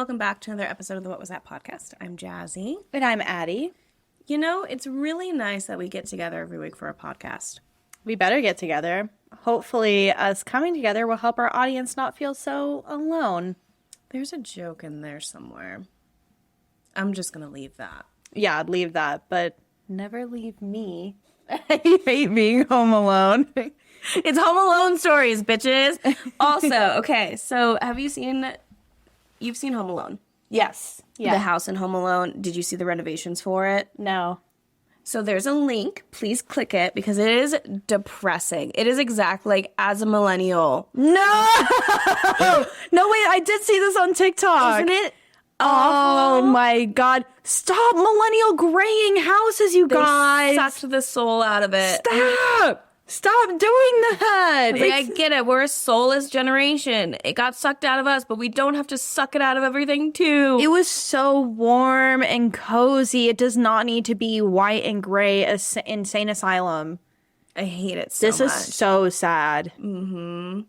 welcome back to another episode of the What Was That podcast. I'm Jazzy. And I'm Addi. You know, it's really nice that we get together every week for a podcast. We better get together. Hopefully, us coming together will help our audience not feel so alone. There's a joke in there somewhere. I'm just going to leave that. Yeah, leave that, but never leave me. I hate being home alone. It's Home Alone stories, bitches. Also, okay, so you've seen Home Alone? Yes. Yeah. The house in Home Alone. Did you see the renovations for it? No. So there's a link. Please click it because it is depressing. It is exactly like as a millennial. No! No, wait, I did see this on TikTok. Isn't it? Oh my God. Stop millennial graying houses, you guys. Sucked the soul out of it. Stop doing that. I get it. We're a soulless generation. It got sucked out of us, but we don't have to suck it out of everything too. It was so warm and cozy. It does not need to be white and gray, insane asylum. I hate it so much. This is so sad. Mm-hmm.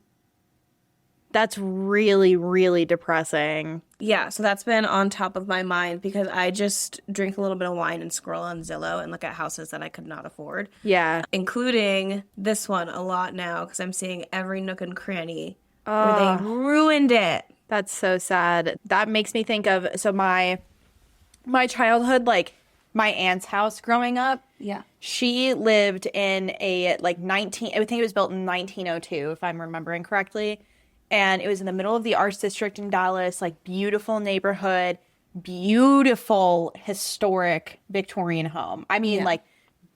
That's really, really depressing. Yeah, so that's been on top of my mind because I just drink a little bit of wine and scroll on Zillow and look at houses that I could not afford. Yeah. Including this one a lot now because I'm seeing every nook and cranny where they ruined it. That's so sad. That makes me think of, so my childhood, like my aunt's house growing up. Yeah. She lived in I think it was built in 1902, if I'm remembering correctly. And it was in the middle of the Arts District in Dallas, like beautiful neighborhood, beautiful historic Victorian home. I mean, like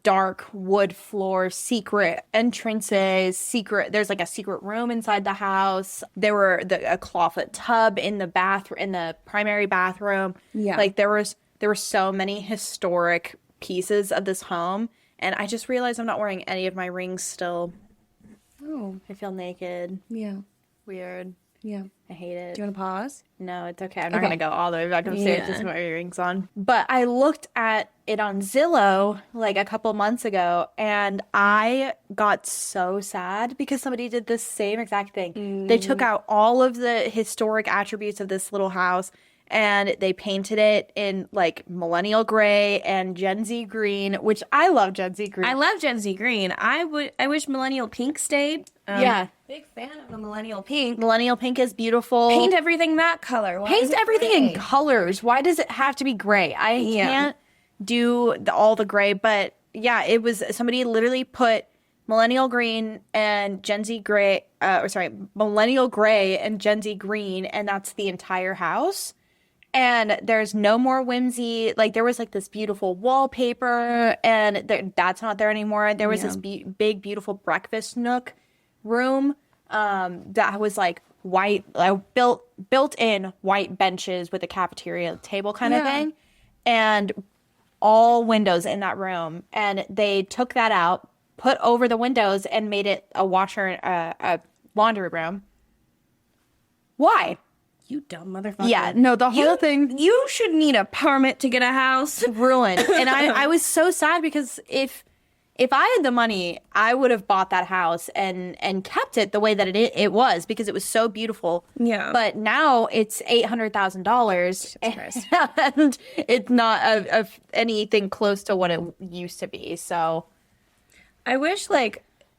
dark wood floors, secret entrances, there's like a secret room inside the house. There were a clawfoot tub in the primary bathroom. Yeah. Like there were so many historic pieces of this home. And I just realized I'm not wearing any of my rings still. Oh. I feel naked. Yeah. Weird. Yeah. I hate it. Do you want to pause? No, it's okay. I'm not going to go all the way back upstairs to put my earrings on. But I looked at it on Zillow like a couple months ago, and I got so sad because somebody did the same exact thing. They took out all of the historic attributes of this little house, and they painted it in like millennial gray and Gen Z green, which I love Gen Z green. I love Gen Z green. I wish millennial pink stayed. Yeah. Big fan of the millennial pink. Millennial pink is beautiful. Paint everything that color. Paint everything in colors. Why does it have to be gray? I can't do all the gray, but yeah, it was somebody literally put millennial green and Gen Z gray, millennial gray and Gen Z green, and that's the entire house. And there's no more whimsy. Like there was like this beautiful wallpaper, and that's not there anymore. There was this big, beautiful breakfast nook room that was like white, built-in white benches with a cafeteria table kind of thing, and all windows in that room. And they took that out, put over the windows, and made it a washer, a laundry room. Why? You dumb motherfucker. Yeah, no, the whole thing. You should need a permit to get a house. Ruined. And I was so sad because if I had the money, I would have bought that house and kept it the way that it was because it was so beautiful. Yeah. But now it's $800,000 and it's not of anything close to what it used to be. So I wish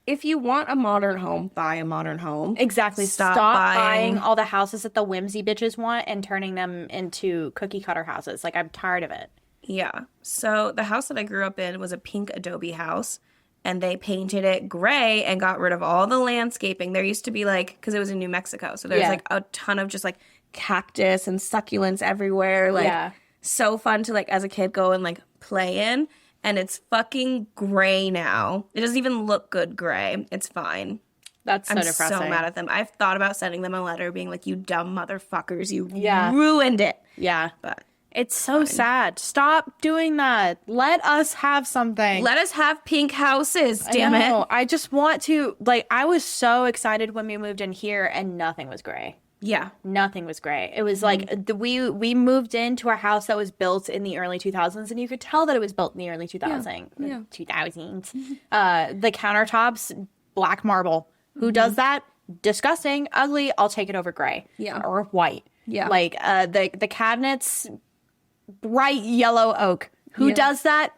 if you want a modern home, buy a modern home. Exactly. Stop buying all the houses that the whimsy bitches want and turning them into cookie cutter houses. Like, I'm tired of it. Yeah. So the house that I grew up in was a pink adobe house, and they painted it gray and got rid of all the landscaping. There used to be because it was in New Mexico, so there was a ton of just cactus and succulents everywhere. So fun to as a kid go and play in. And it's fucking gray now. It doesn't even look good gray. It's fine. That's so depressing. I'm so mad at them. I've thought about sending them a letter being like, you dumb motherfuckers, you ruined it. Yeah. But it's so sad. Stop doing that. Let us have something. Let us have pink houses, damn it. I just want to, I was so excited when we moved in here and nothing was gray. Yeah. Nothing was gray. It was we moved into a house that was built in the early 2000s, and you could tell that it was built in the early 2000s. Yeah. 2000s. The countertops, black marble. Who does that? Disgusting, ugly. I'll take it over gray. Yeah. Or white. Yeah. Like the cabinets, bright yellow oak. Who does that?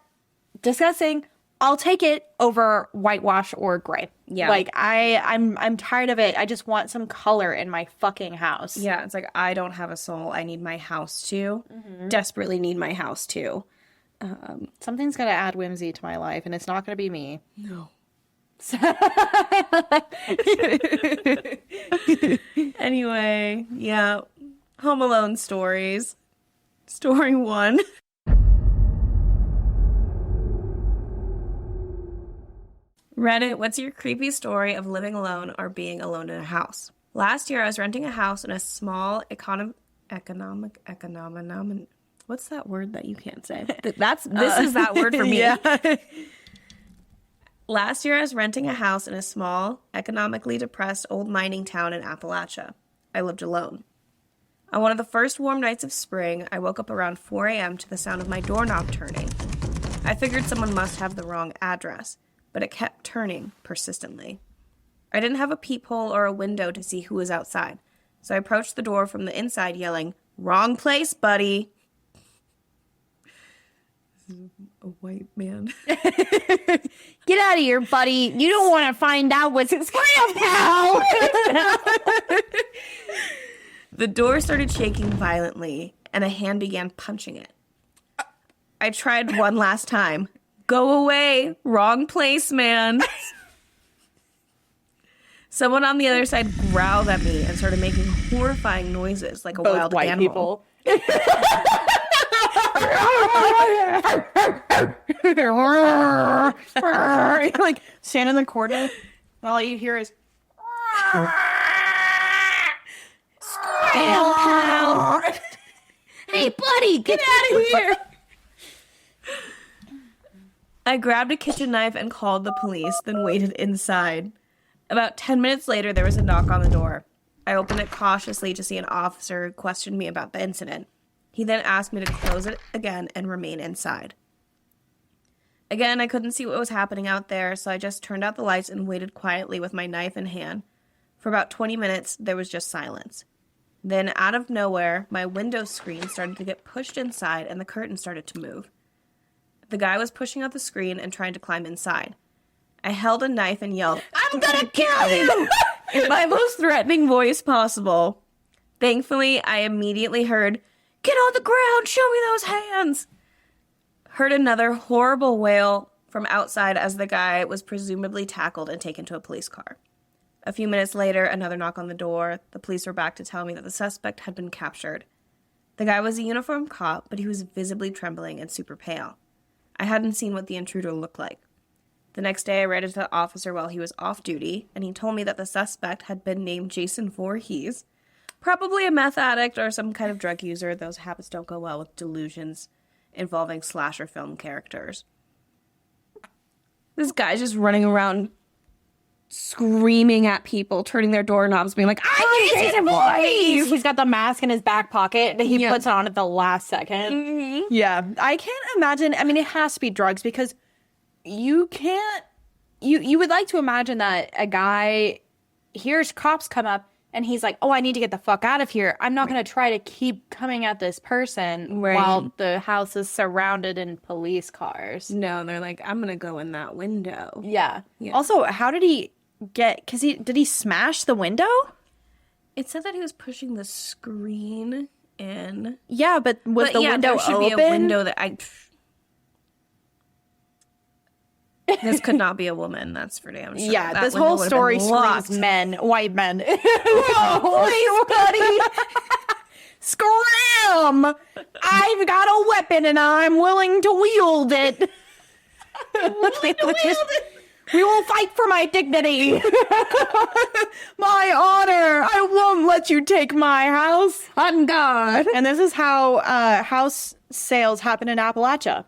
Disgusting. I'll take it over whitewash or gray. Yeah. Like I'm tired of it. I just want some color in my fucking house. Yeah, it's like I don't have a soul. I need my house to. Desperately need my house to. Something's gonna add whimsy to my life, and it's not gonna be me. No. Anyway, yeah. Home Alone stories. Story 1. Reddit, what's your creepy story of living alone or being alone in a house? Last year, I was renting a house in a small economic, what's that word that you can't say? This is that word for me. Yeah. Last year, I was renting a house in a small, economically depressed old mining town in Appalachia. I lived alone. On one of the first warm nights of spring, I woke up around 4 a.m. to the sound of my doorknob turning. I figured someone must have the wrong address, but it kept turning persistently. I didn't have a peephole or a window to see who was outside, so I approached the door from the inside yelling, "Wrong place, buddy!" This is a white man. Get out of here, buddy. You don't want to find out what's in pal. The door started shaking violently, and a hand began punching it. I tried one last time. "Go away. Wrong place, man." Someone on the other side growled at me and started making horrifying noises like a Both wild white animal. people. Like stand in the corner, and all you hear is "Hey, buddy, get out of here!" I grabbed a kitchen knife and called the police, then waited inside. About 10 minutes later, there was a knock on the door. I opened it cautiously to see an officer who questioned me about the incident. He then asked me to close it again and remain inside. Again, I couldn't see what was happening out there, so I just turned out the lights and waited quietly with my knife in hand. For about 20 minutes, there was just silence. Then, out of nowhere, my window screen started to get pushed inside and the curtain started to move. The guy was pushing out the screen and trying to climb inside. I held a knife and yelled, "I'm gonna kill you!" in my most threatening voice possible. Thankfully, I immediately heard, "Get on the ground! Show me those hands!" Heard another horrible wail from outside as the guy was presumably tackled and taken to a police car. A few minutes later, another knock on the door. The police were back to tell me that the suspect had been captured. The guy was a uniformed cop, but he was visibly trembling and super pale. I hadn't seen what the intruder looked like. The next day, I read it to the officer while he was off duty, and he told me that the suspect had been named Jason Voorhees, probably a meth addict or some kind of drug user. Those habits don't go well with delusions involving slasher film characters. This guy's just running around screaming at people, turning their doorknobs, being like, "I'm Jason Voorhees!" He's got the mask in his back pocket that he puts on at the last second. Mm-hmm. Yeah, I can't imagine. I mean, it has to be drugs because you can't. You would like to imagine that a guy hears cops come up and he's like, "Oh, I need to get the fuck out of here. I'm not going to try to keep coming at this person while the house is surrounded in police cars." No, they're like, "I'm going to go in that window." Yeah. Also, how did he get? Because did he smash the window? It said that he was pushing the screen in. Yeah, but was the window there should open? be a window that I. This could not be a woman, that's for damn sure. Yeah, That this window whole would have story been locked. screams men, white men. Oh, buddy. Scram! I've got a weapon and I'm willing to wield it. We will fight for my dignity. My honor. I won't let you take my house. On God. And this is how house sales happen in Appalachia.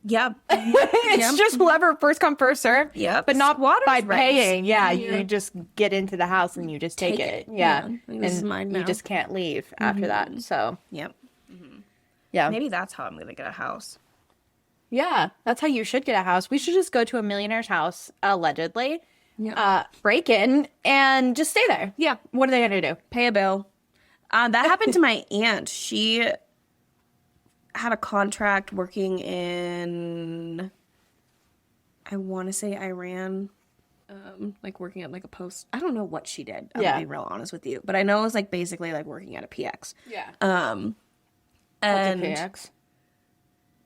Yep. It's just whoever first come first serve. Yep. But not Squatters' by rights. paying. Yeah, you just get into the house and you just take it. Yeah. This is And mine you now. just can't leave after that. So, Yep. yeah. Maybe that's how I'm going to get a house. Yeah, that's how you should get a house. We should just go to a millionaire's house, allegedly, break in, and just stay there. Yeah. What are they going to do? Pay a bill. That happened to my aunt. She had a contract working in, I want to say Iran, like working at like a post. I don't know what she did. I'm gonna be real honest with you, but I know it was like basically like working at a PX. Yeah. And What's a PX?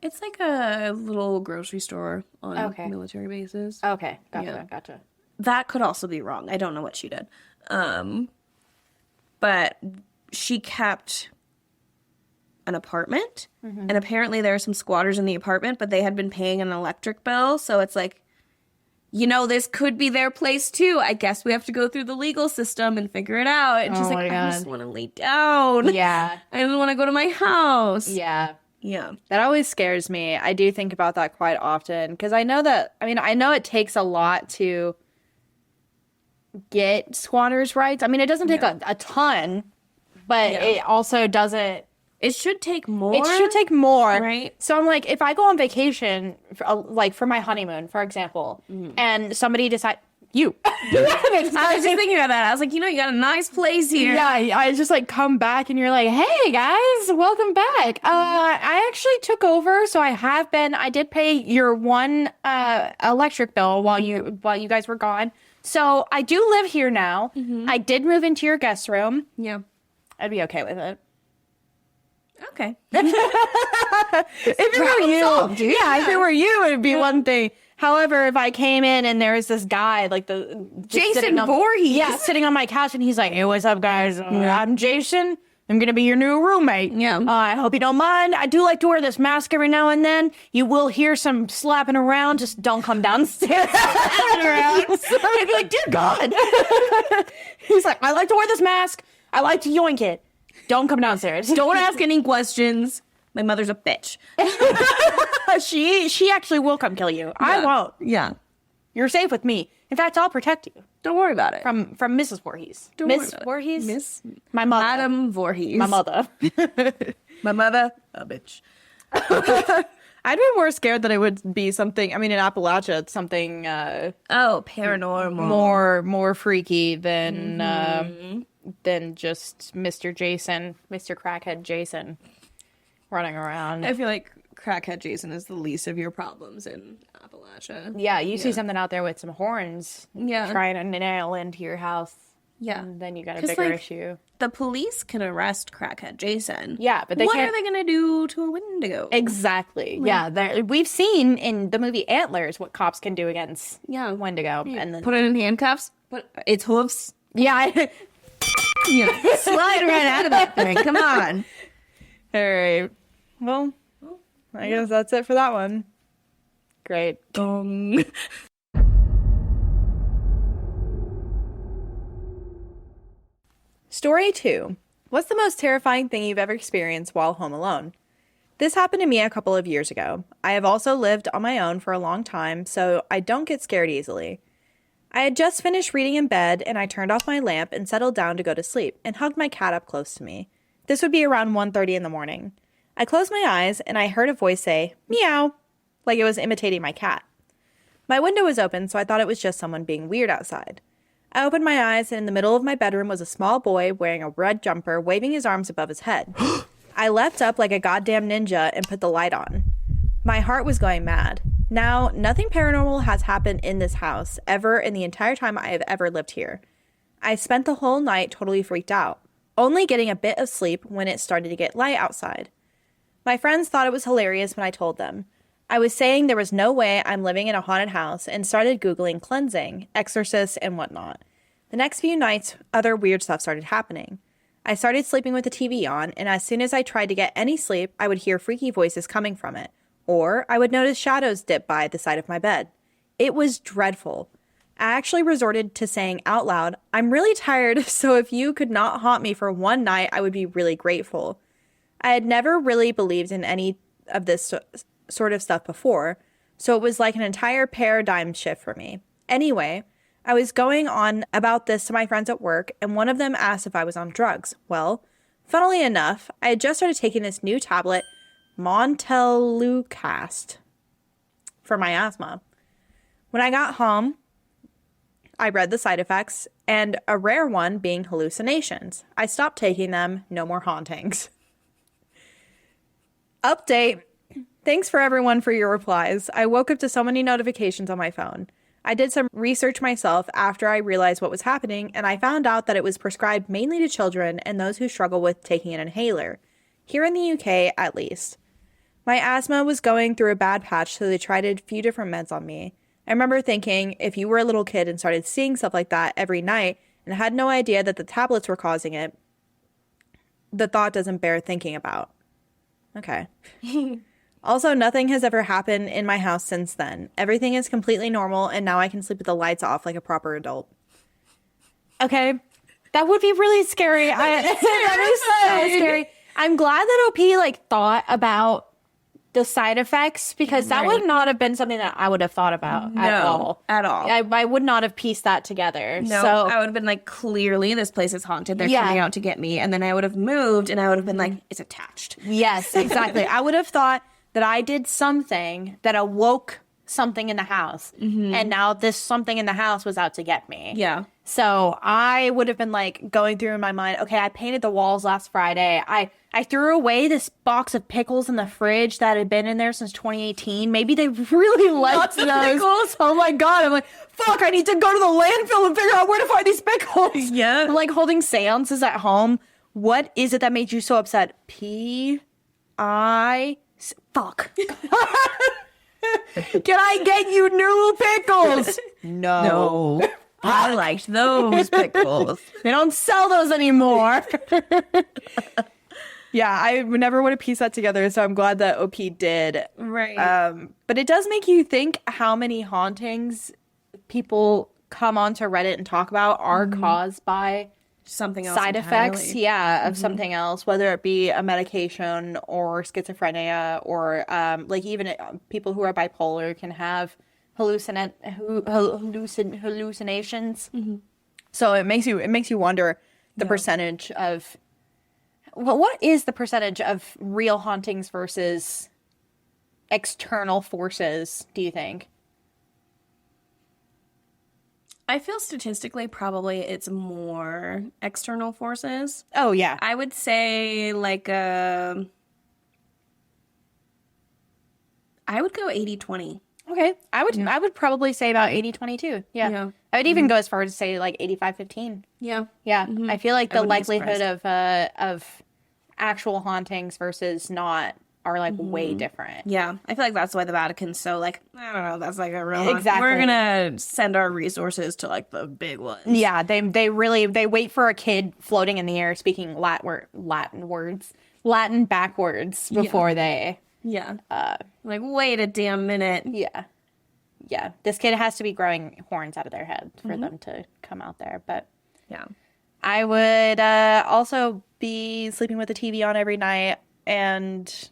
it's like a little grocery store on military bases. Okay, gotcha. That could also be wrong. I don't know what she did. But she kept an apartment, and apparently there were some squatters in the apartment, but they had been paying an electric bill, so it's like, this could be their place too. I guess we have to go through the legal system and figure it out. And she's like, I just want to lay down. Yeah. I just want to go to my house. Yeah. Yeah. That always scares me. I do think about that quite often because I know it takes a lot to get squatters' rights. I mean, it doesn't take a ton, but it also doesn't. It should take more. It should take more. Right. So I'm like, if I go on vacation, for my honeymoon, for example, and somebody decides, I was just thinking about that. I was like, you got a nice place here. Yeah, I just like come back and you're like, hey guys, welcome back. I actually took over, so I did pay your one electric bill while you guys were gone. So I do live here now. I did move into your guest room. Yeah. I'd be okay with it. Okay. If it were you, if it were you, it'd be one thing. However, if I came in and there was this guy, like Jason Voorhees, sitting on my couch, and he's like, "Hey, what's up, guys? I'm Jason. I'm gonna be your new roommate. I hope you don't mind. I do like to wear this mask every now and then. You will hear some slapping around. Just don't come downstairs." I'd be like, "Dear God." He's like, "I like to wear this mask. I like to yoink it. Don't come downstairs. Don't ask any questions. My mother's a bitch." She actually will come kill you. Yeah. I won't. Yeah. You're safe with me. In fact, I'll protect you. Don't worry about it. From Mrs. Voorhees. Miss Voorhees? Miss? My mother. Madam Voorhees. My mother. My mother, a bitch. I'd be more scared that it would be something, I mean, in Appalachia, it's something... paranormal. More freaky than just Mr. Jason, Mr. Crackhead Jason running around. I feel like Crackhead Jason is the least of your problems in Appalachia. Yeah, you see something out there with some horns trying to nail into your house. Yeah. And then you got a bigger issue. The police can arrest Crackhead Jason. Yeah, but what are they going to do to a Wendigo? Exactly. Yeah, we've seen in the movie Antlers what cops can do against Wendigo. Yeah. And then put it in handcuffs, put its hoofs. Yeah. Slide right out of that thing. Come on. All right. Well, I guess that's it for that one. Great. Dong. Story 2. What's the most terrifying thing you've ever experienced while home alone? This happened to me a couple of years ago. I have also lived on my own for a long time, so I don't get scared easily. I had just finished reading in bed, and I turned off my lamp and settled down to go to sleep and hugged my cat up close to me. This would be around 1:30 in the morning. I closed my eyes, and I heard a voice say, "Meow," like it was imitating my cat. My window was open, so I thought it was just someone being weird outside. I opened my eyes, and in the middle of my bedroom was a small boy wearing a red jumper, waving his arms above his head. I leapt up like a goddamn ninja and put the light on. My heart was going mad. Now, nothing paranormal has happened in this house ever in the entire time I have ever lived here. I spent the whole night totally freaked out, only getting a bit of sleep when it started to get light outside. My friends thought it was hilarious when I told them. I was saying there was no way I'm living in a haunted house and started Googling cleansing, exorcists, and whatnot. The next few nights, other weird stuff started happening. I started sleeping with the TV on, and as soon as I tried to get any sleep, I would hear freaky voices coming from it. Or I would notice shadows dip by the side of my bed. It was dreadful. I actually resorted to saying out loud, "I'm really tired, so if you could not haunt me for one night, I would be really grateful." I had never really believed in any of this sort of stuff before, so it was like an entire paradigm shift for me. Anyway, I was going on about this to my friends at work, and one of them asked if I was on drugs. Well, funnily enough, I had just started taking this new tablet, Montelukast, for my asthma. When I got home, I read the side effects, and a rare one being hallucinations. I stopped taking them. No more hauntings. Update. Thanks for everyone for your replies. I woke up to so many notifications on my phone. I did some research myself after I realized what was happening, and I found out that it was prescribed mainly to children and those who struggle with taking an inhaler. Here in the UK, at least. My asthma was going through a bad patch, so they tried a few different meds on me. I remember thinking, if you were a little kid and started seeing stuff like that every night and had no idea that the tablets were causing it, the thought doesn't bear thinking about. Okay. Also, nothing has ever happened in my house since then. Everything is completely normal, and now I can sleep with the lights off like a proper adult. Okay. That would be really scary. That is so scary. I'm glad that OP, like, thought about the side effects, because that would not have been something that I would have thought about at all. I would not have pieced that together. No, so, I would have been like, clearly this place is haunted. They're coming out to get me. And then I would have moved and I would have been like, it's attached. Yes, exactly. I would have thought that I did something that awoke something in the house. And now this something in the house was out to get me. Yeah. So I would have been like going through in my mind, okay, I painted the walls last Friday. I threw away this box of pickles in the fridge that had been in there since 2018. Maybe they really liked those. Pickles. Oh my God. I'm like, fuck, I need to go to the landfill and figure out where to find these pickles. Yeah. I'm like holding seances at home. What is it that made you so upset? Fuck. Can I get you new pickles? No. I liked those pickles. They don't sell those anymore. Yeah, I never would have pieced that together, so I'm glad that OP did. Right. But it does make you think how many hauntings people come onto Reddit and talk about are caused by Something else side entirely. effects, of something else, whether it be a medication or schizophrenia or like even people who are bipolar can have hallucinations. So it makes you wonder the percentage of what is the percentage of real hauntings versus external forces, do you think? I feel statistically probably it's more external forces. Oh yeah. I would say like I would go 80-20. Okay. I would probably say about 80-20 too. Yeah. I would even go as far as to say like 85-15. Yeah. Yeah. I feel like the wouldn't be likelihood of actual hauntings versus not are like way different. Yeah. I feel like that's why the Vatican's so like, I don't know, that's like a real Exactly. We're gonna send our resources to like the big ones. Yeah, they wait for a kid floating in the air speaking Latin backwards before they like, wait a damn minute. Yeah. This kid has to be growing horns out of their head for them to come out there. But Yeah. I would also be sleeping with the TV on every night. And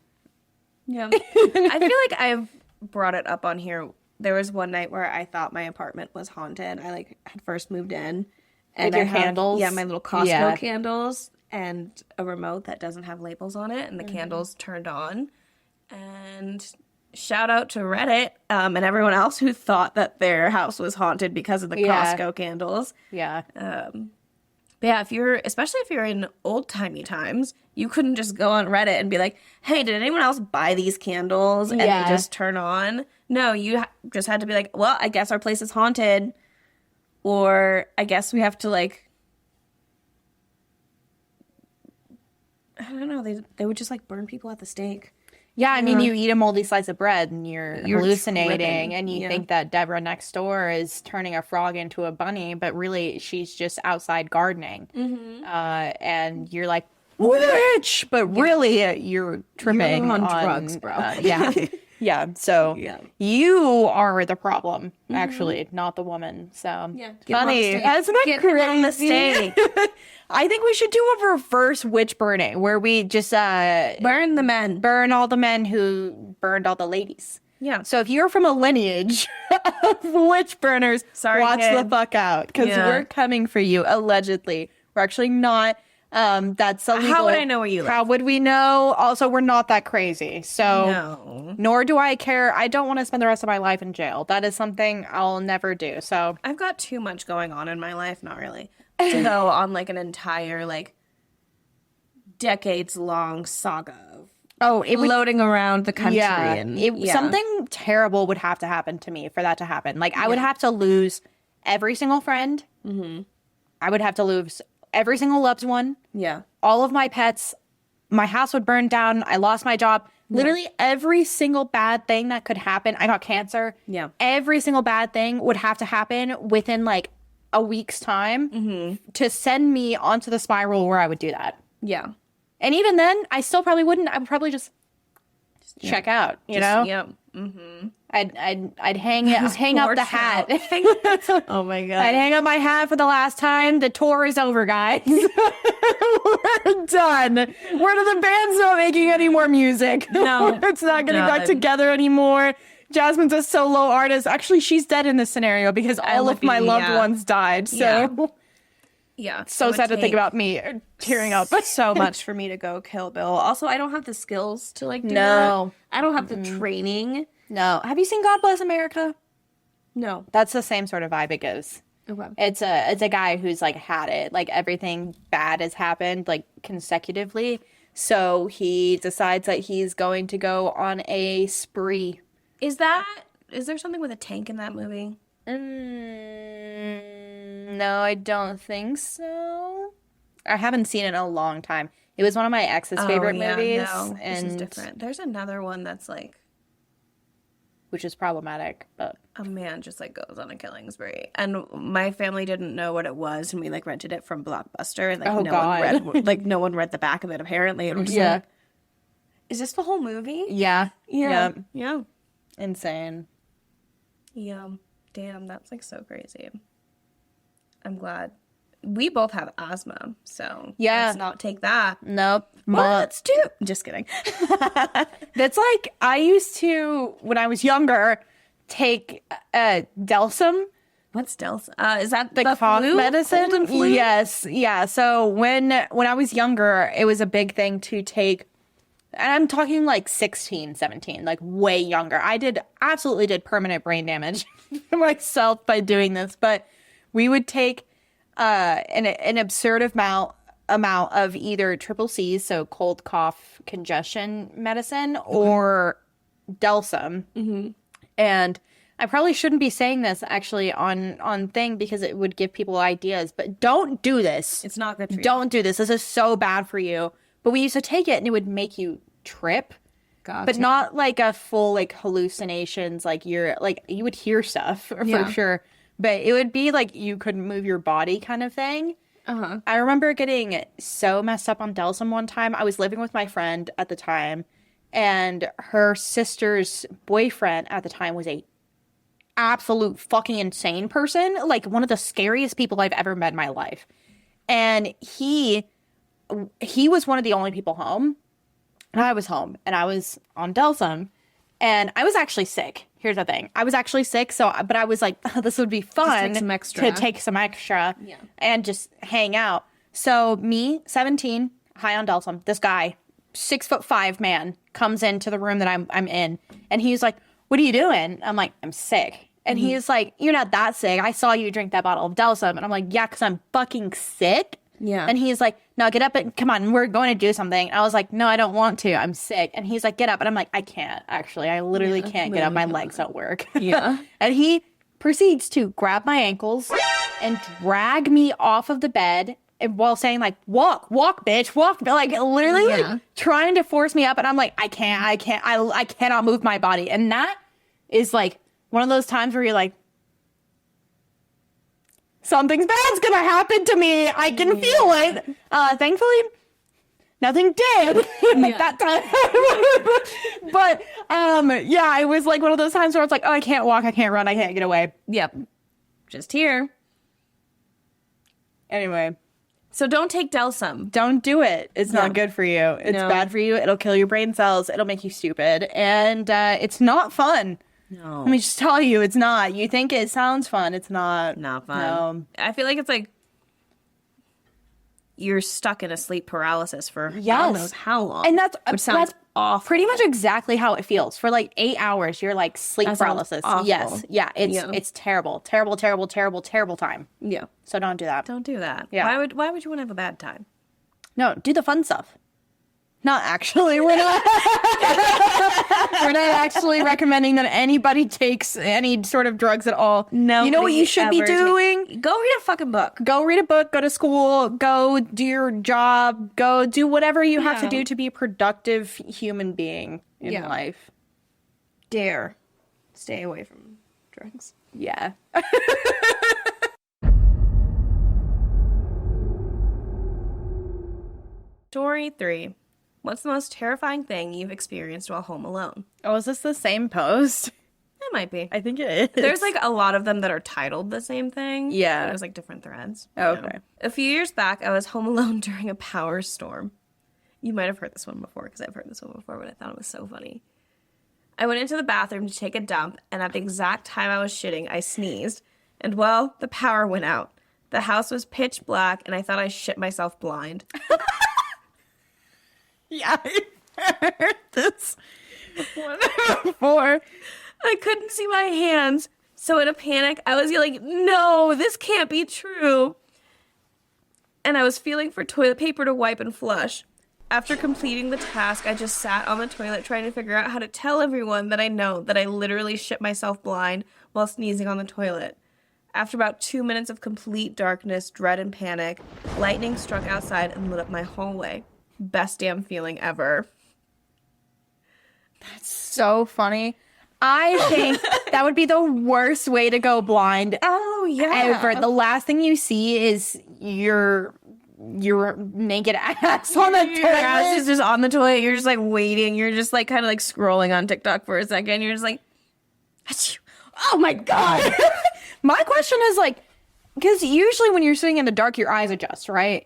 Yeah. I feel like I've brought it up on here. There was one night where I thought my apartment was haunted. I like had first moved in. And your candles? Yeah, my little Costco candles and a remote that doesn't have labels on it, and the candles turned on. And shout out to Reddit and everyone else who thought that their house was haunted because of the Costco candles. yeah. But yeah, especially if you're in old-timey times, you couldn't just go on Reddit and be like, hey, did anyone else buy these candles? And they just turn on. No, you just had to be like, well, I guess our place is haunted. Or I guess we have to like, I don't know, they would just like burn people at the stake. Yeah, I mean, you eat a moldy slice of bread and you're hallucinating tripping. and you think that Deborah next door is turning a frog into a bunny, but really she's just outside gardening. And you're like, witch! But really you're tripping You're on drugs, bro. Yeah. So you are the problem, actually, not the woman. So funny. That's not crazy. I think we should do a reverse witch burning where we just Burn the men. burn all the men who burned all the ladies. Yeah. So if you're from a lineage of witch burners, Sorry, watch kid. the fuck out because we're coming for you, allegedly. We're actually not. That's illegal. How would I know where you live? How would we know? Also, we're not that crazy. So, No. nor do I care. I don't want to spend the rest of my life in jail. That is something I'll never do. So, I've got too much going on in my life, not really, to go on like an entire like decades-long saga of floating around the country. yeah, And something terrible would have to happen to me for that to happen. Like, I would have to lose every single friend. Mm-hmm. I would have to lose every single loved one. Yeah. All of my pets. My house would burn down. I lost my job. Literally every single bad thing that could happen. I got cancer. Yeah. Every single bad thing would have to happen within like a week's time to send me onto the spiral where I would do that. Yeah. And even then, I still probably wouldn't. I would probably just check out, you know? Yeah. Mm-hmm. I'd hang up the hat. Oh my God. I'd hang up my hat for the last time. The tour is over, guys. We're done. Where are the bands not making any more music? No. It's not getting back together anymore. Jasmine's a solo artist. Actually, she's dead in this scenario because all of my loved ones died. So yeah. so sad to think about me tearing up. So much for me to go kill Bill. Also, I don't have the skills to like do No. that. I don't have the training. No. Have you seen God Bless America? No. That's the same sort of vibe it goes. Okay. It's a guy who's like had it, like everything bad has happened like consecutively. So he decides that he's going to go on a spree. Is there something with a tank in that movie? No, I don't think so. I haven't seen it in a long time. It was one of my ex's favorite movies. No, and this is different. There's another one that's like, which is problematic, but a man just like goes on a killing spree, and my family didn't know what it was, and we like rented it from Blockbuster, and like no one read the back of it apparently, and we're just like, is this the whole movie? Yeah. Yeah. Insane. Yeah. Damn, that's like so crazy. I'm glad. We both have asthma, so let's not take that. Nope. Well, let's do. Just kidding. That's like, I used to, when I was younger, take Delsum. What's Delsum? Is that the cough flu? medicine? Cold and flu? Yes. Yeah. So when I was younger, it was a big thing to take, and I'm talking like 16, 17, like way younger. I absolutely did permanent brain damage to myself by doing this, but we would take an absurd amount of either triple C's, so cold, cough, congestion medicine, or Delsum. Mm-hmm. And I probably shouldn't be saying this actually on thing because it would give people ideas, but don't do this. It's not good for you. Don't do this. This is so bad for you. But we used to take it and it would make you trip. Gotcha. But not like a full like hallucinations, like you would hear stuff for sure. But it would be like you couldn't move your body kind of thing. Uh-huh. I remember getting so messed up on Delsum one time. I was living with my friend at the time, and her sister's boyfriend at the time was a absolute fucking insane person. Like one of the scariest people I've ever met in my life. And he was one of the only people home. And I was home, and I was on Delsum, and I was actually sick. Here's the thing. I was actually sick, but I was like, oh, this would be fun to take some extra and just hang out. So me, 17, high on Delsum, this guy, 6'5" man, comes into the room that I'm in, and he's like, what are you doing? I'm like, I'm sick. And he's like, you're not that sick. I saw you drink that bottle of Delsum. And I'm like, yeah, because I'm fucking sick. Yeah. And he's like, no, get up and come on, we're going to do something. And I was like, no, I don't want to. I'm sick. And he's like, get up. And I'm like, I can't, actually. I literally can't get up. My legs don't work. Yeah. And he proceeds to grab my ankles and drag me off of the bed while saying like, walk, bitch, walk. Like literally like, trying to force me up. And I'm like, I cannot move my body. And that is like one of those times where you're like, something's bad's gonna happen to me. I can feel it. Thankfully, nothing did that time. But yeah, it was like one of those times where it's like, oh, I can't walk, I can't run, I can't get away. Yep. Just here. Anyway. So don't take Delsum. Don't do it. It's not good for you. It's bad for you. It'll kill your brain cells. It'll make you stupid. And it's not fun. No. Let me just tell you, it's not. You think it sounds fun. It's not. Not fun. No. I feel like it's like you're stuck in a sleep paralysis for Yes. God knows how long. And that's sounds awful. Pretty much exactly how it feels. For like 8 hours, you're like sleep paralysis. Awful. Yes. Yeah. It's terrible. Terrible, terrible, terrible, terrible time. Yeah. So don't do that. Don't do that. Yeah. Why would you want to have a bad time? No, do the fun stuff. Not actually. We're not we're not actually recommending that anybody takes any sort of drugs at all. No. You know what you should be doing? Go read a fucking book. Go read a book, go to school, go do your job, go do whatever you have to do to be a productive human being in life. Dare stay away from drugs. Yeah. Story 3. What's the most terrifying thing you've experienced while home alone? Oh, is this the same post? It might be. I think it is. There's like a lot of them that are titled the same thing. Yeah. There's like different threads. Oh, okay. A few years back, I was home alone during a power storm. You might have heard this one before because I've heard this one before, but I thought it was so funny. I went into the bathroom to take a dump, and at the exact time I was shitting, I sneezed. And well, the power went out. The house was pitch black, and I thought I shit myself blind. Yeah, I heard this one before. I couldn't see my hands, so in a panic, I was yelling, "No, this can't be true!" And I was feeling for toilet paper to wipe and flush. After completing the task, I just sat on the toilet trying to figure out how to tell everyone that I know that I literally shit myself blind while sneezing on the toilet. After about 2 minutes of complete darkness, dread, and panic, lightning struck outside and lit up my hallway. Best damn feeling ever. That's so funny. I think that would be the worst way to go blind. Oh, yeah. Ever. The last thing you see is your naked ass on the toilet. Your ass is just on the toilet. You're just like waiting. You're just like kind of like scrolling on TikTok for a second. You're just like, oh my God. My question is like, because usually when you're sitting in the dark, your eyes adjust, right?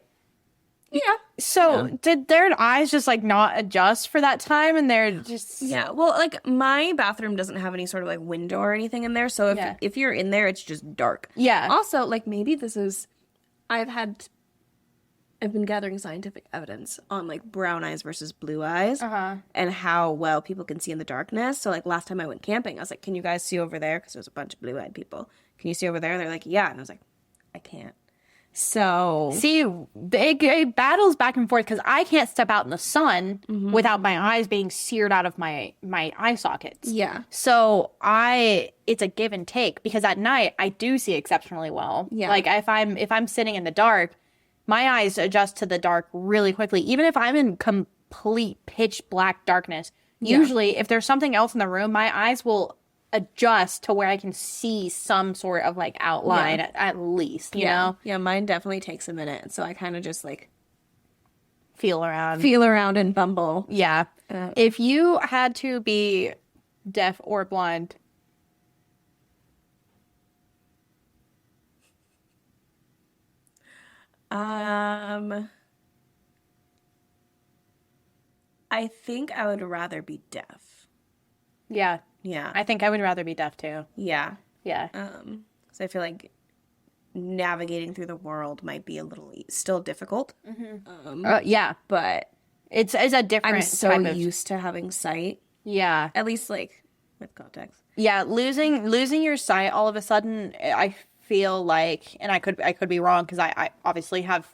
Yeah. So did their eyes just like not adjust for that time, and they're just Well, like my bathroom doesn't have any sort of like window or anything in there, so if you're in there, it's just dark. Yeah. Also, like maybe this is, I've been gathering scientific evidence on like brown eyes versus blue eyes, and how well people can see in the darkness. So like last time I went camping, I was like, "Can you guys see over there?" Because there's a bunch of blue-eyed people. Can you see over there? They're like, "Yeah," and I was like, "I can't." So see, it battles back and forth because I can't step out in the sun without my eyes being seared out of my eye sockets. Yeah. So it's a give and take because at night I do see exceptionally well. Yeah. Like if I'm sitting in the dark, my eyes adjust to the dark really quickly. Even if I'm in complete pitch black darkness, usually if there's something else in the room, my eyes will adjust to where I can see some sort of like outline at least, you know? Yeah, mine definitely takes a minute. So I kind of just like feel around and bumble. Yeah. If you had to be deaf or blind, I think I would rather be deaf. yeah. Yeah. I think I would rather be deaf too. Yeah. Yeah. So I feel like navigating through the world might be a little still difficult. Yeah. But It's a different I'm so type of, used to having sight, yeah. at least like with context. Yeah, losing your sight all of a sudden, I feel like, and I could be wrong because I obviously have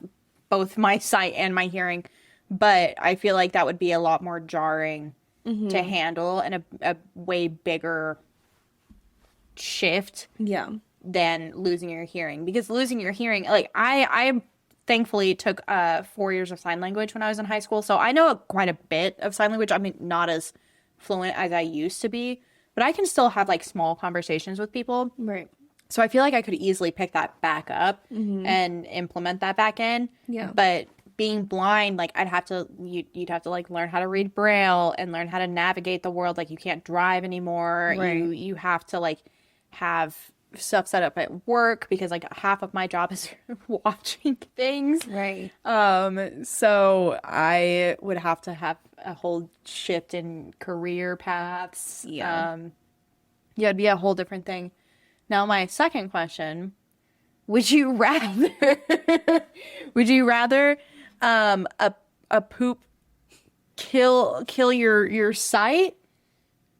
both my sight and my hearing, but I feel like that would be a lot more jarring to handle and a way bigger shift than losing your hearing. Because losing your hearing, like I thankfully took 4 years of sign language when I was in high school, so I know quite a bit of sign language. I mean, not as fluent as I used to be, but I can still have like small conversations with people. Right. So I feel like I could easily pick that back up and implement that back in. Yeah. But being blind, like you'd have to like learn how to read Braille and learn how to navigate the world. Like you can't drive anymore. Right. You have to like have stuff set up at work because like half of my job is watching things. Right. So I would have to have a whole shift in career paths. Yeah. It'd be a whole different thing. Now, my second question Would you rather a poop kill your sight,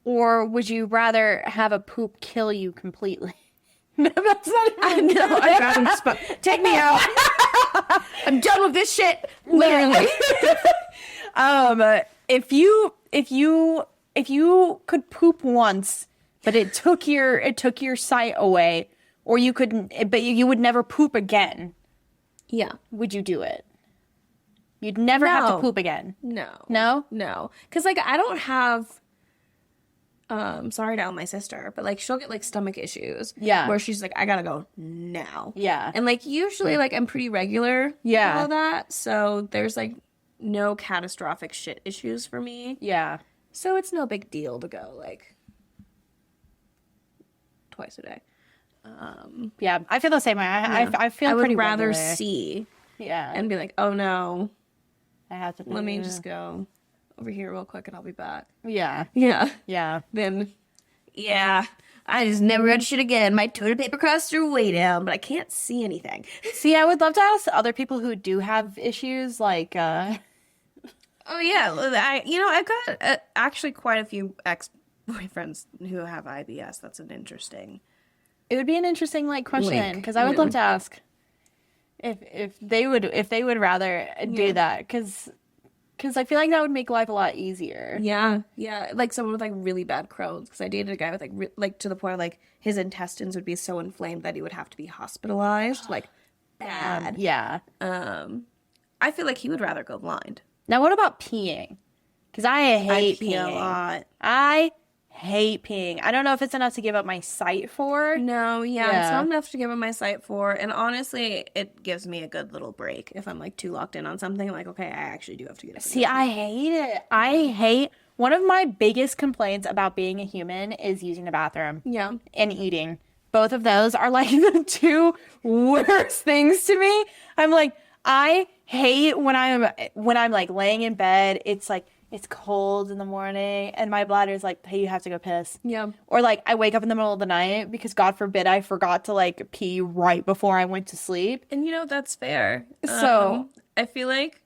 or would you rather have a poop kill you completely? No, that's not. I know. I'd rather take me out. I'm done with this shit. Literally. If you could poop once, but it took your sight away, or you couldn't, but you would never poop again. Yeah. Would you do it? You'd never have to poop again. No. No? No. Because, like, I don't have, sorry to out my sister, but, like, she'll get, like, stomach issues. Yeah. Where she's like, I gotta go now. Yeah. And, like, usually, like, I'm pretty regular. Yeah. With all that. So there's, like, no catastrophic shit issues for me. Yeah. So it's no big deal to go, like, twice a day. Yeah, I feel the same way. I feel pretty I would rather regular. see Yeah. and be like, oh no, I have to. let me just go over here real quick and I'll be back. Yeah. Yeah. Yeah. Then, yeah, I just never read shit again. My toilet paper costs are way down, but I can't see anything. See, I would love to ask other people who do have issues, like, Oh yeah, I've got actually quite a few ex-boyfriends who have IBS. That's an interesting. it would be an interesting, like, question, Link. because I would love to ask if they would rather do that, because I feel like that would make life a lot easier. Yeah, like someone with like really bad Crohn's. Because I dated a guy with like to the point like his intestines would be so inflamed that he would have to be hospitalized, like bad. Yeah. I feel like he would rather go blind. Now, what about peeing? Because I hate pee peeing a lot. I hate peeing. I don't know if it's enough to give up my sight for. No, it's Yeah. not enough to give him my sight for. And honestly, it gives me a good little break if I'm like too locked in on something. I'm like, okay, I actually do have to get up. See, I hate it. I hate one of my biggest complaints about being a human is using the bathroom. Yeah. And eating. Both of those are like the two worst things to me. I'm like, I hate when I'm like laying in bed, it's like it's cold in the morning and my bladder's like, hey, you have to go piss. Yeah. Or like I wake up in the middle of the night because God forbid I forgot to like pee right before I went to sleep. And that's fair. So I feel like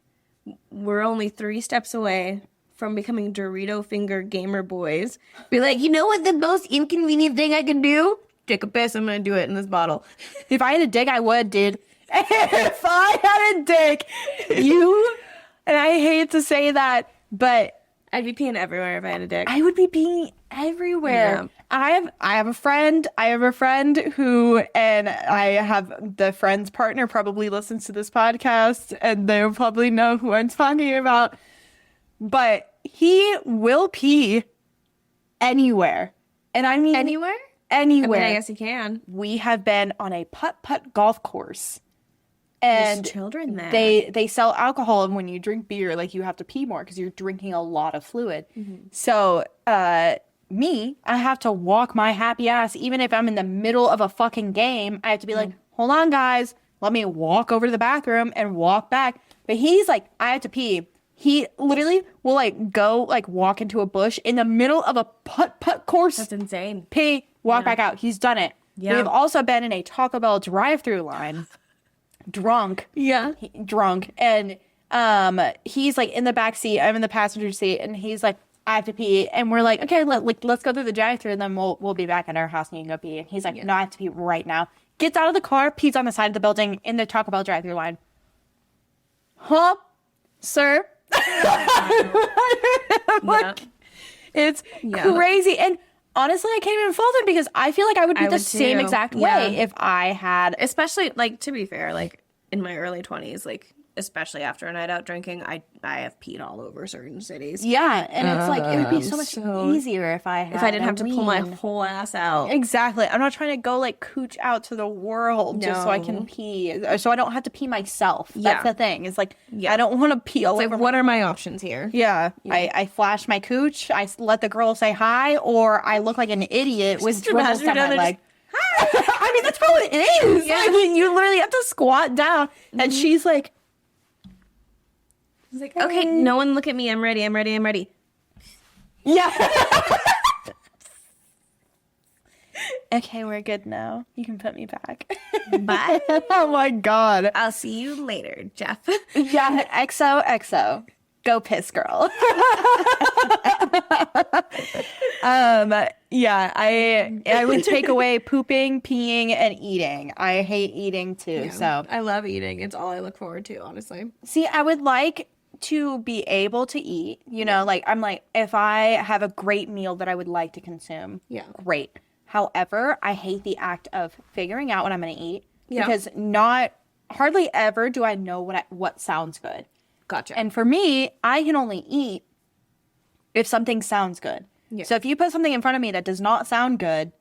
we're only 3 steps away from becoming Dorito finger gamer boys. Be like, you know what the most inconvenient thing I can do? Take a piss. I'm going to do it in this bottle. if I had a dick, I would, dude. If I had a dick, and I hate to say that, but I'd be peeing everywhere if I had a dick. I would be peeing everywhere. Yeah. I have a friend who, and I have the friend's partner probably listens to this podcast and they'll probably know who I'm talking about, but he will pee anywhere. And I mean Anywhere? Anywhere. I guess he can. We have been on a putt-putt golf course. And There's children there. They sell alcohol, and when you drink beer, like, you have to pee more because you're drinking a lot of fluid. Mm-hmm. So, I have to walk my happy ass, even if I'm in the middle of a fucking game. I have to be like, hold on, guys. Let me walk over to the bathroom and walk back. But he's like, I have to pee. He literally will, like, go, like, walk into a bush in the middle of a putt-putt course. That's insane. Pee, walk back out. He's done it. Yeah. We've also been in a Taco Bell drive-thru line. Drunk. Yeah. Drunk. And he's like in the back seat, I'm in the passenger seat, and he's like, I have to pee. And we're like, okay, let's go through the drive-thru and then we'll be back at our house and you can go pee. And he's like, no, I have to pee right now. Gets out of the car, pees on the side of the building in the Taco Bell drive-thru line. Huh? Sir? Like, it's crazy. And honestly, I can't even fault him because I feel like I would be the same exact way if I had... Especially, like, to be fair, like, in my early 20s, like, especially after a night out drinking, I have peed all over certain cities. Yeah, and it's like, it would be so much easier if I didn't have to pull my whole ass out. Exactly. I'm not trying to go, like, cooch out to the world just so I can pee. So I don't have to pee myself. That's the thing. It's like, I don't want to pee all over. Like, what are my options here? Yeah. I flash my cooch, I let the girl say hi, or I look like an idiot with dribbles down my leg. I mean, that's probably what it is. Yeah. I mean, you literally have to squat down, and she's like... He's like, okay, no one look at me. I'm ready. Yeah. Okay, we're good now. You can put me back. Bye. Oh my God. I'll see you later, Jeff. Yeah, XOXO. Go piss, girl. Yeah, I would take away pooping, peeing, and eating. I hate eating too, so. I love eating. It's all I look forward to, honestly. See, I would like to be able to eat, you know, like I'm like, if I have a great meal that I would like to consume, great. However, I hate the act of figuring out what I'm going to eat because hardly ever do I know what sounds good. Gotcha. And for me, I can only eat if something sounds good. Yeah. So if you put something in front of me that does not sound good,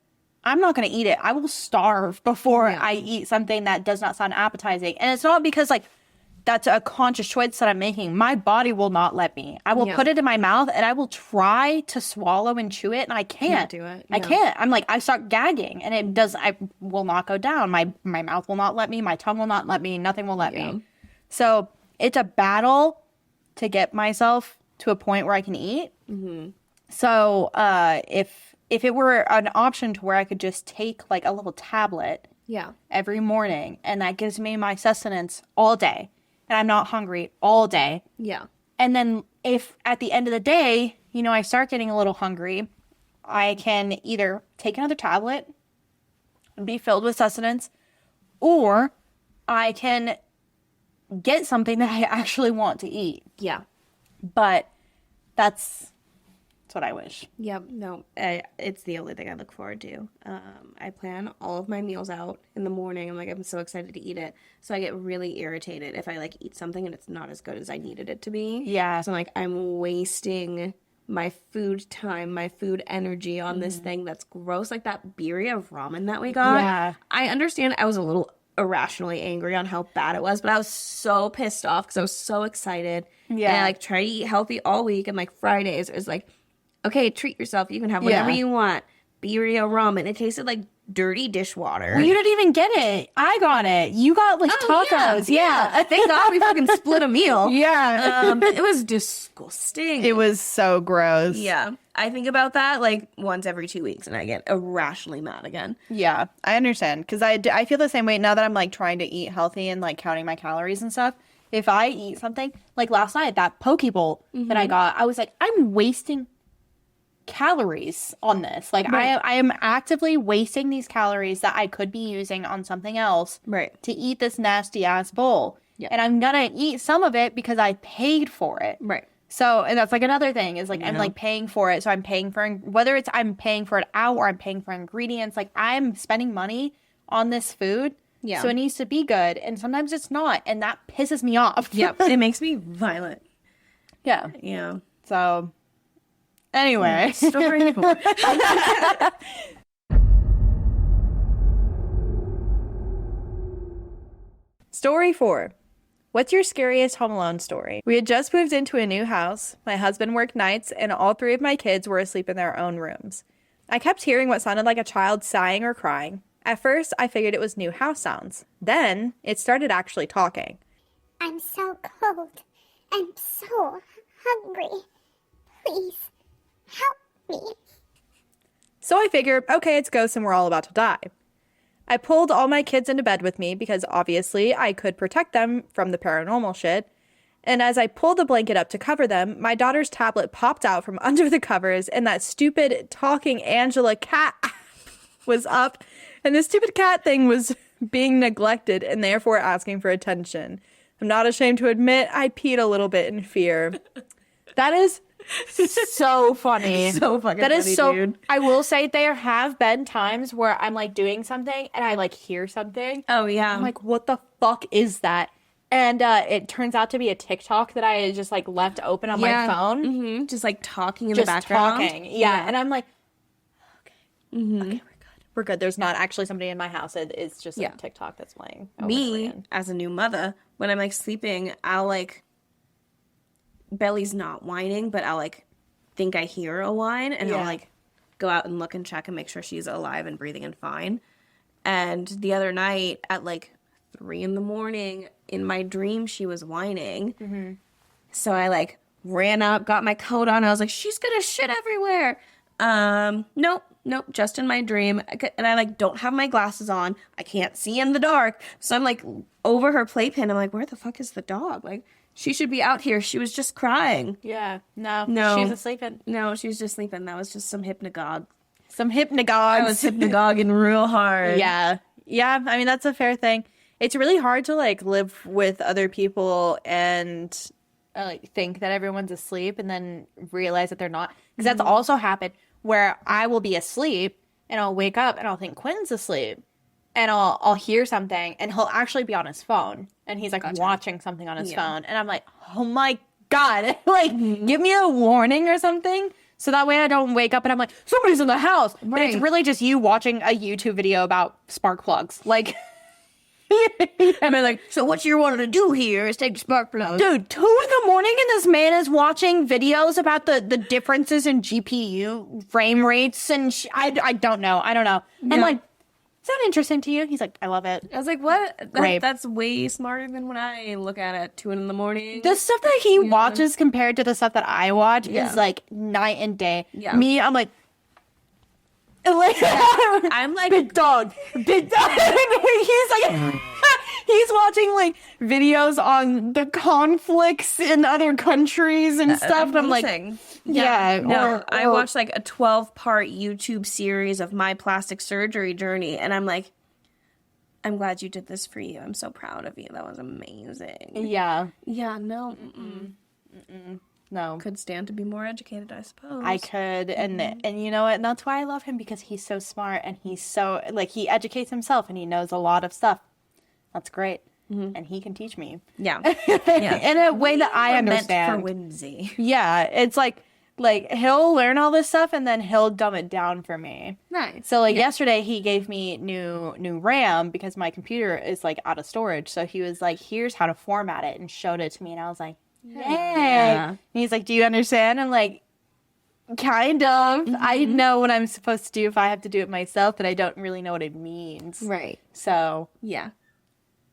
I'm not going to eat it. I will starve before I eat something that does not sound appetizing. And it's not because like that's a conscious choice that I'm making. My body will not let me. I will put it in my mouth and I will try to swallow and chew it and I can't do it. I can't. I'm like, I start gagging and I will not go down. My mouth will not let me. My tongue will not let me. Nothing will let me. So it's a battle to get myself to a point where I can eat. Mm-hmm. So if it were an option to where I could just take like a little tablet every morning and that gives me my sustenance all day and I'm not hungry all day. Yeah. And then if at the end of the day, you know, I start getting a little hungry, I can either take another tablet and be filled with sustenance, or I can get something that I actually want to eat. Yeah. But that's what I wish. Yep. No, it's the only thing I look forward to. I plan all of my meals out in the morning. I'm so excited to eat it. So I get really irritated if I like eat something and it's not as good as I needed it to be. Yeah. So I'm wasting my food time, my food energy on this thing that's gross, like that birria ramen that we got. Yeah. I understand I was a little irrationally angry on how bad it was, but I was so pissed off because I was so excited. Yeah. And I try to eat healthy all week, and Fridays it was okay, treat yourself. You can have whatever you want. Birria ramen. It tasted like dirty dishwater. Well, you didn't even get it. I got it. You got tacos. Yeah. Thank God we fucking split a meal. Yeah. It was disgusting. It was so gross. Yeah. I think about that once every 2 weeks and I get irrationally mad again. Yeah, I understand. Because I feel the same way now that I'm trying to eat healthy and counting my calories and stuff. If I eat something, last night, that poke bowl that I got, I was I'm wasting calories on this. Right. I am actively wasting these calories that I could be using on something else to eat this nasty ass bowl. Yeah. And I'm gonna eat some of it because I paid for it. Right. So, and that's another thing is I'm paying for it. So I'm paying for, whether it's I'm paying for it out or I'm paying for ingredients, I'm spending money on this food. Yeah. So it needs to be good. And sometimes it's not. And that pisses me off. Yep. It makes me violent. Yeah. Yeah. So anyway. Story 4. Story 4. What's your scariest Home Alone story? We had just moved into a new house. My husband worked nights, and all 3 of my kids were asleep in their own rooms. I kept hearing what sounded like a child sighing or crying. At first, I figured it was new house sounds. Then, it started actually talking. I'm so cold. I'm so hungry. Please, help me. So I figured, okay, it's ghosts and we're all about to die. I pulled all my kids into bed with me because obviously I could protect them from the paranormal shit. And as I pulled the blanket up to cover them, my daughter's tablet popped out from under the covers and that stupid talking Angela cat was up. And this stupid cat thing was being neglected and therefore asking for attention. I'm not ashamed to admit I peed a little bit in fear. That is so funny. So fucking that funny, is so, dude. I will say there have been times where I'm doing something and I hear something. Oh, yeah. I'm what the fuck is that? And it turns out to be a TikTok that I just left open on my phone. Mm-hmm. Just talking in the background. Talking. Yeah. And I'm okay. Mm-hmm. Okay, we're good. There's not actually somebody in my house. It's just a TikTok that's playing. Me, as a new mother, when I'm sleeping, I'll Belly's not whining, but I'll think I hear a whine, and I'll go out and look and check and make sure she's alive and breathing and fine. And the other night at 3 a.m, in my dream she was whining. Mm-hmm. So I ran up, got my coat on. I was she's gonna shit everywhere. Nope. nope, just in my dream. And I like don't have my glasses on. I can't see in the dark. So I'm like over her playpen. I'm like, where the fuck is the dog? Like, she should be out here. She was just crying. Yeah. No. No. She was sleeping. No, she was just sleeping. That was just some hypnagogue. Some hypnagogues. I was hypnagoguing real hard. Yeah. Yeah. I mean, that's a fair thing. It's really hard to like live with other people and like think that everyone's asleep and then realize that they're not. Because that's also happened where I will be asleep and I'll wake up and I'll think Quinn's asleep. And I'll hear something and he'll actually be on his phone and he's like watching something on his phone and I'm like, oh my God, like give me a warning or something so that way I don't wake up and I'm like, somebody's in the house. Right. But it's really just you watching a YouTube video about spark plugs. Like, and they're like, so what you're wanting to do here is take the spark plug. Dude, 2 a.m. and this man is watching videos about the differences in GPU frame rates and I don't know. Yeah. I'm like, is that interesting to you? He's like, I love it. I was like, what? That's way smarter than when I look at it at 2 a.m. The stuff that he watches compared to the stuff that I watch is like night and day. Yeah. Me, I'm like I'm like big dog. He's like he's watching like videos on the conflicts in other countries and stuff. And I'm like, I watched like a 12-part YouTube series of my plastic surgery journey, and I'm like, I'm glad you did this for you. I'm so proud of you. That was amazing. Yeah. Yeah. No. No. Could stand to be more educated, I suppose. I could. And you know what? And that's why I love him, because he's so smart and he's so, like, he educates himself and he knows a lot of stuff. That's great. Mm-hmm. And he can teach me. Yeah. In a way that I understand. Meant for whimsy. Yeah. It's like he'll learn all this stuff and then he'll dumb it down for me. Nice. So yesterday he gave me new RAM because my computer is like out of storage. So he was like, here's how to format it, and showed it to me. And I was like, yeah. And he's like, do you understand? I'm like, kind of. Mm-hmm. I know what I'm supposed to do if I have to do it myself, but I don't really know what it means. Right. So yeah.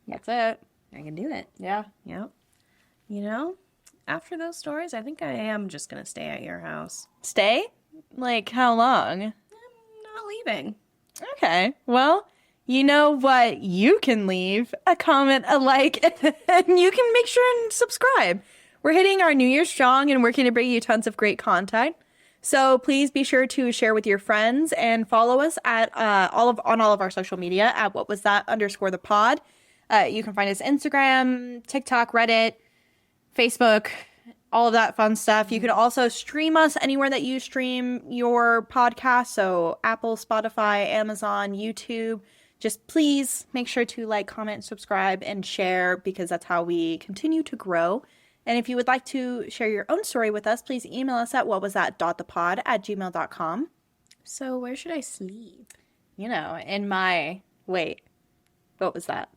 That's it. I can do it. Yeah. Yep. You know, after those stories, I think I am just going to stay at your house. Stay? Like, how long? I'm not leaving. Okay. Well, you know what? You can leave a comment, a like, and you can make sure and subscribe. We're hitting our New Year strong and working to bring you tons of great content. So please be sure to share with your friends and follow us at all of our social media at whatwasthat_the_pod. You can find us Instagram, TikTok, Reddit, Facebook, all of that fun stuff. You can also stream us anywhere that you stream your podcast. So Apple, Spotify, Amazon, YouTube. Just please make sure to like, comment, subscribe, and share, because that's how we continue to grow. And if you would like to share your own story with us, please email us at whatwasthat.thepod@gmail.com. So where should I sleep? You know, in my... Wait. What was that?